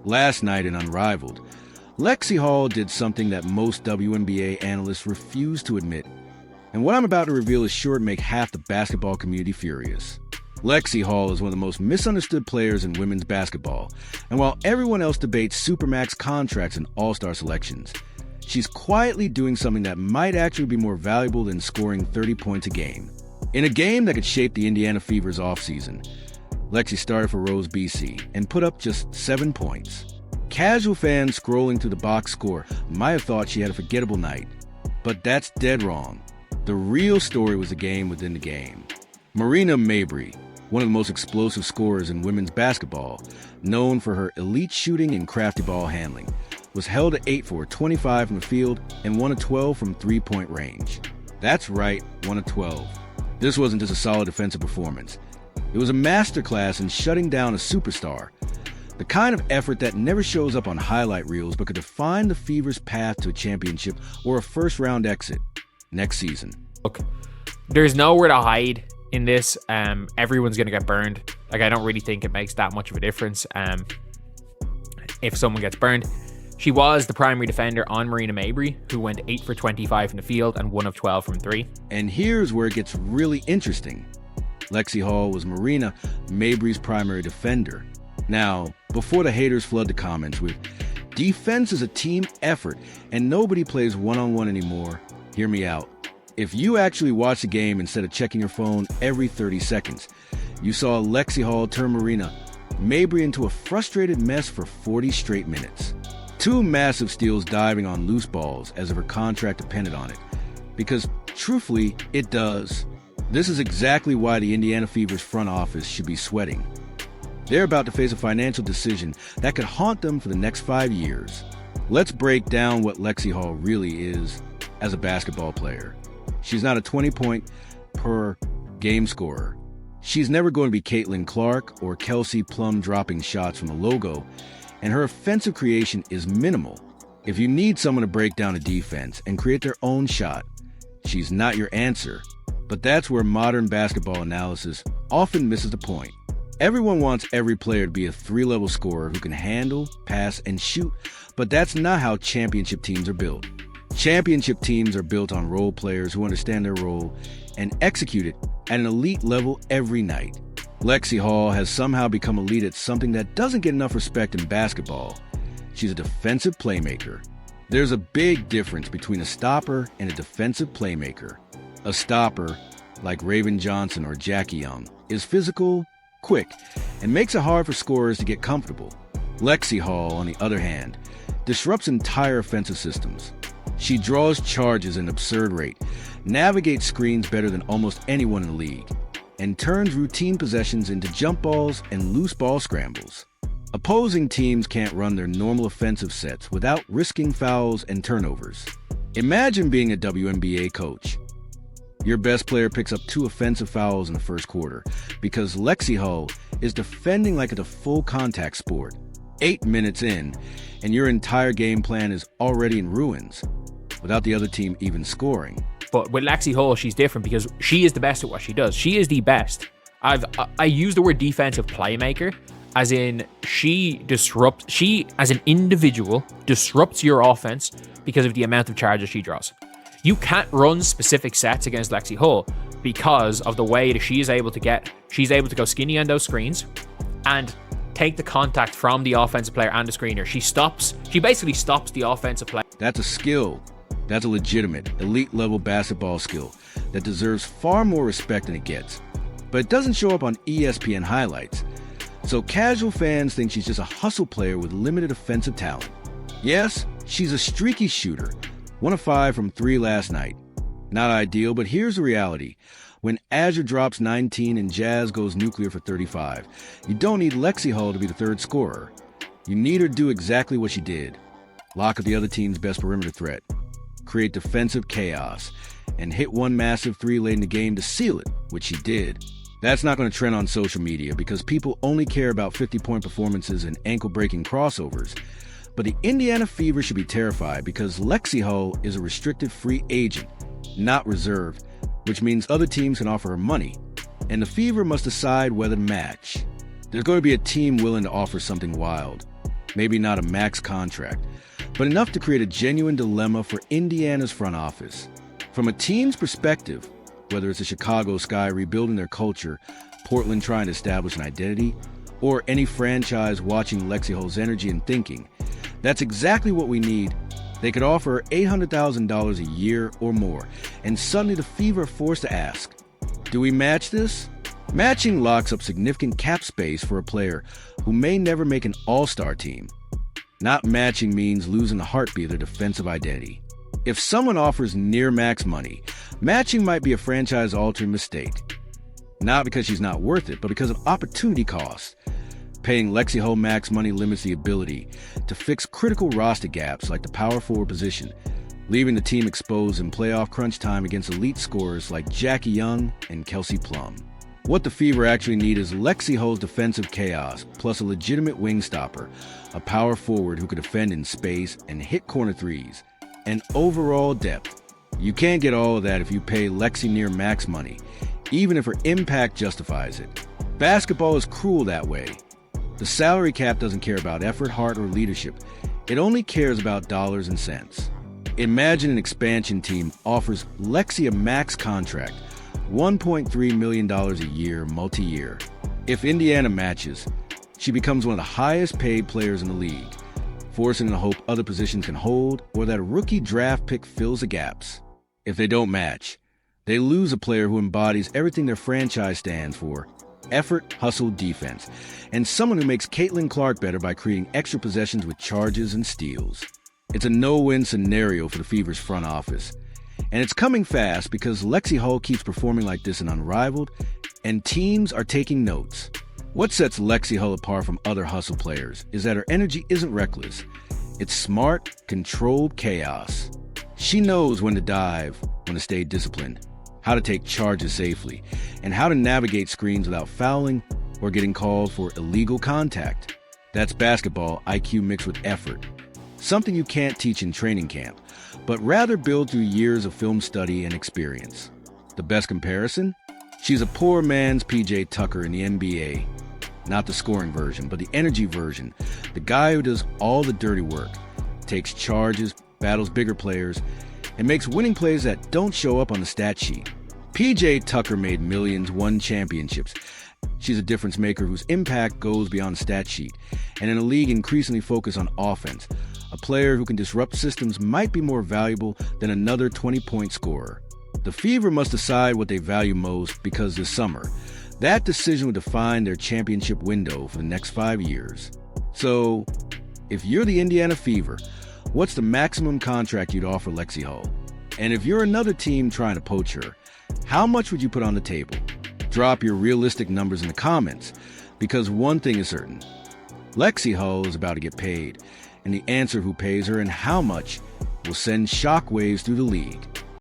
Last night in Unrivaled, Lexi Hull did something that most WNBA analysts refuse to admit. And what I'm about to reveal is sure to make half the basketball community furious. Lexi Hull is one of the most misunderstood players in women's basketball, and while everyone else debates supermax contracts and all-star selections, she's quietly doing something that might actually be more valuable than scoring 30 points a game. In a game that could shape the Indiana Fever's offseason, Lexi started for Rose, BC, and put up just 7 points. Casual fans scrolling through the box score might have thought she had a forgettable night, but that's dead wrong. The real story was the game within the game. Marina Mabrey, one of the most explosive scorers in women's basketball, known for her elite shooting and crafty ball handling, was held at 8 for 25 from the field and 1 of 12 from three-point range. That's right, 1 of 12. This wasn't just a solid defensive performance. It was a masterclass in shutting down a superstar, the kind of effort that never shows up on highlight reels but could define the Fever's path to a championship or a first-round exit next season. Look, there's nowhere to hide in this. Everyone's going to get burned. Like, I don't really think it makes that much of a difference if someone gets burned. She was the primary defender on Marina Mabrey, who went 8 for 25 from the field and 1 of 12 from 3. And here's where it gets really interesting. Lexi Hull was Marina Mabrey's primary defender. Now, before the haters flood the comments with, defense is a team effort and nobody plays one-on-one anymore, hear me out. If you actually watch the game instead of checking your phone every 30 seconds, you saw Lexi Hull turn Marina Mabrey into a frustrated mess for 40 straight minutes. 2 massive steals diving on loose balls as if her contract depended on it. Because, truthfully, it does. This is exactly why the Indiana Fever's front office should be sweating. They're about to face a financial decision that could haunt them for the next 5 years. Let's break down what Lexi Hull really is as a basketball player. She's not a 20-point-per-game scorer. She's never going to be Caitlin Clark or Kelsey Plum dropping shots from the logo, and her offensive creation is minimal. If you need someone to break down a defense and create their own shot, she's not your answer. But that's where modern basketball analysis often misses the point. Everyone wants every player to be a 3-level scorer who can handle, pass, and shoot, but that's not how championship teams are built. Championship teams are built on role players who understand their role and execute it at an elite level every night. Lexi Hull has somehow become elite at something that doesn't get enough respect in basketball. She's a defensive playmaker. There's a big difference between a stopper and a defensive playmaker. A stopper, like Raven Johnson or Jackie Young, is physical, quick, and makes it hard for scorers to get comfortable. Lexi Hull, on the other hand, disrupts entire offensive systems. She draws charges at an absurd rate, navigates screens better than almost anyone in the league, and turns routine possessions into jump balls and loose ball scrambles. Opposing teams can't run their normal offensive sets without risking fouls and turnovers. Imagine being a WNBA coach. Your best player picks up 2 offensive fouls in the first quarter because Lexi Hull is defending like it's a full contact sport. 8 minutes in, and your entire game plan is already in ruins, without the other team even scoring. But with Lexi Hull, she's different because she is the best at what she does. She is the best. I use the word defensive playmaker, as in she as an individual disrupts your offense because of the amount of charges she draws. You can't run specific sets against Lexi Hull because of the way that she's able to go skinny on those screens and take the contact from the offensive player and the screener. She basically stops the offensive player. That's a skill. That's a legitimate, elite-level basketball skill that deserves far more respect than it gets. But it doesn't show up on ESPN highlights. So casual fans think she's just a hustle player with limited offensive talent. Yes, she's a streaky shooter. 1 of 5 from 3 last night. Not ideal, but here's the reality. When Azure drops 19 and Jazz goes nuclear for 35, you don't need Lexi Hull to be the third scorer. You need her to do exactly what she did. Lock up the other team's best perimeter threat, create defensive chaos, and hit 1 massive 3 late in the game to seal it, which she did. That's not going to trend on social media because people only care about 50-point performances and ankle-breaking crossovers. But the Indiana Fever should be terrified because Lexi Hull is a restricted free agent, not reserved, which means other teams can offer her money, and the Fever must decide whether to match. There's going to be a team willing to offer something wild. Maybe not a max contract, but enough to create a genuine dilemma for Indiana's front office. From a team's perspective, whether it's the Chicago Sky rebuilding their culture, Portland trying to establish an identity, or any franchise watching Lexi Hull's energy and thinking, that's exactly what we need. They could offer $800,000 a year or more, and suddenly the Fever are forced to ask, do we match this? Matching locks up significant cap space for a player who may never make an all-star team. Not matching means losing the heartbeat of their defensive identity. If someone offers near max money, matching might be a franchise-altering mistake. Not because she's not worth it, but because of opportunity cost. Paying Lexi Hull max money limits the ability to fix critical roster gaps like the power forward position, leaving the team exposed in playoff crunch time against elite scorers like Jackie Young and Kelsey Plum. What the Fever actually need is Lexi Hull's defensive chaos, plus a legitimate wing stopper, a power forward who could defend in space and hit corner threes, and overall depth. You can't get all of that if you pay Lexi near max money, even if her impact justifies it. Basketball is cruel that way. The salary cap doesn't care about effort, heart, or leadership. It only cares about dollars and cents. Imagine an expansion team offers Lexi a max contract, $1.3 million a year, multi-year. If Indiana matches, she becomes one of the highest paid players in the league, forcing to hope other positions can hold or that a rookie draft pick fills the gaps. If they don't match, they lose a player who embodies everything their franchise stands for: effort, hustle, defense, and someone who makes Caitlin Clark better by creating extra possessions with charges and steals. It's a no-win scenario for the Fever's front office. And it's coming fast because Lexi Hull keeps performing like this in Unrivaled, and teams are taking notes. What sets Lexi Hull apart from other hustle players is that her energy isn't reckless. It's smart, controlled chaos. She knows when to dive, when to stay disciplined, how to take charges safely, and how to navigate screens without fouling or getting called for illegal contact. That's basketball IQ mixed with effort. Something you can't teach in training camp, but rather build through years of film study and experience. The best comparison? She's a poor man's PJ Tucker in the NBA. Not the scoring version, but the energy version. The guy who does all the dirty work, takes charges, battles bigger players, and makes winning plays that don't show up on the stat sheet. PJ Tucker made millions, won championships. She's a difference maker whose impact goes beyond the stat sheet, and in a league increasingly focused on offense, a player who can disrupt systems might be more valuable than another 20-point scorer. The Fever must decide what they value most because this summer, that decision will define their championship window for the next 5 years. So, if you're the Indiana Fever, what's the maximum contract you'd offer Lexi Hull? And if you're another team trying to poach her, how much would you put on the table? Drop your realistic numbers in the comments, because one thing is certain. Lexi Hull is about to get paid, and the answer who pays her and how much will send shockwaves through the league.